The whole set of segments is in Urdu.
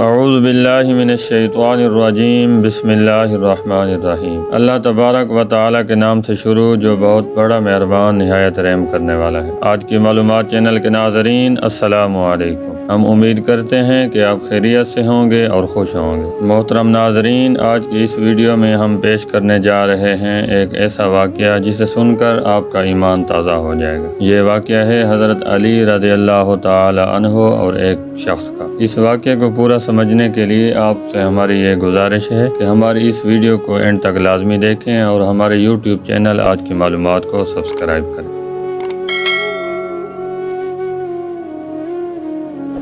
اعوذ باللہ من الشیطان الرجیم بسم اللہ الرحمن الرحیم۔ اللہ تبارک و تعالیٰ کے نام سے شروع جو بہت بڑا مہربان نہایت رحم کرنے والا ہے۔ آج کی معلومات چینل کے ناظرین السلام علیکم۔ ہم امید کرتے ہیں کہ آپ خیریت سے ہوں گے اور خوش ہوں گے۔ محترم ناظرین، آج کی اس ویڈیو میں ہم پیش کرنے جا رہے ہیں ایک ایسا واقعہ جسے سن کر آپ کا ایمان تازہ ہو جائے گا۔ یہ واقعہ ہے حضرت علی رضی اللہ تعالی عنہ اور ایک شخص کا۔ اس واقعے کو پورا سمجھنے کے لیے آپ سے ہماری یہ گزارش ہے کہ ہماری اس ویڈیو کو اینڈ تک لازمی دیکھیں اور ہمارے یوٹیوب چینل آج کی معلومات کو سبسکرائب کریں۔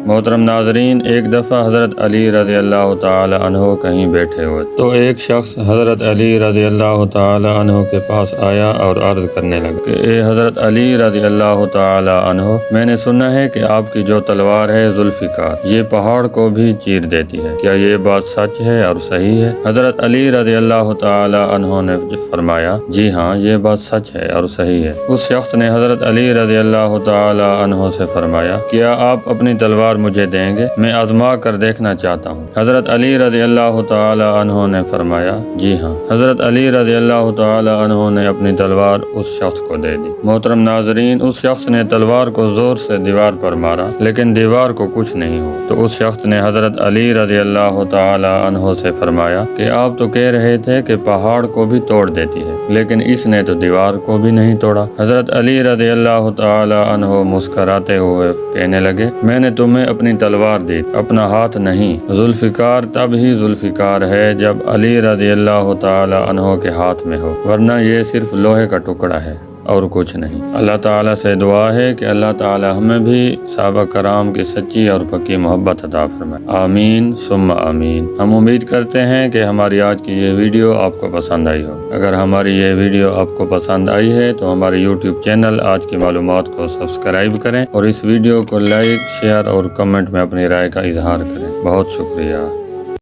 محترم ناظرین، ایک دفعہ حضرت علی رضی اللہ تعالی عنہ کہیں بیٹھے ہوئے تو ایک شخص حضرت علی رضی اللہ تعالی عنہ کے پاس آیا اور عرض کرنے لگا کہ اے حضرت علی رضی اللہ تعالی عنہ، میں نے سنا ہے کہ آپ کی جو تلوار ہے ذوالفقار، یہ پہاڑ کو بھی چیر دیتی ہے، کیا یہ بات سچ ہے اور صحیح ہے؟ حضرت علی رضی اللہ تعالی عنہ نے فرمایا، جی ہاں، یہ بات سچ ہے اور صحیح ہے۔ اس شخص نے حضرت علی رضی اللہ تعالی عنہ سے فرمایا، کیا آپ اپنی تلوار مجھے دیں گے؟ میں آزما کر دیکھنا چاہتا ہوں۔ حضرت علی رضی اللہ تعالی عنہ نے فرمایا، جی ہاں۔ حضرت علی رضی اللہ تعالی عنہ نے اپنی تلوار اس شخص کو دے دی۔ محترم ناظرین، اس شخص نے تلوار کو زور سے دیوار پر مارا لیکن دیوار کو کچھ نہیں ہوا تو اس شخص نے حضرت علی رضی اللہ تعالی عنہ سے فرمایا کہ آپ تو کہہ رہے تھے کہ پہاڑ کو بھی توڑ دیتی ہے، لیکن اس نے تو دیوار کو بھی نہیں توڑا۔ حضرت علی رضی اللہ تعالی عنہ مسکراتے ہوئے کہنے لگے، میں نے تمہیں اپنی تلوار دی، اپنا ہاتھ نہیں۔ ذوالفقار تب ہی ذوالفقار ہے جب علی رضی اللہ تعالی عنہ کے ہاتھ میں ہو، ورنہ یہ صرف لوہے کا ٹکڑا ہے اور کچھ نہیں۔ اللہ تعالیٰ سے دعا ہے کہ اللہ تعالیٰ ہمیں بھی صحابہ کرام کی سچی اور پکی محبت عطا فرمائے، آمین ثم آمین۔ ہم امید کرتے ہیں کہ ہماری آج کی یہ ویڈیو آپ کو پسند آئی ہو۔ اگر ہماری یہ ویڈیو آپ کو پسند آئی ہے تو ہمارے یوٹیوب چینل آج کی معلومات کو سبسکرائب کریں اور اس ویڈیو کو لائک، شیئر اور کمنٹ میں اپنی رائے کا اظہار کریں۔ بہت شکریہ۔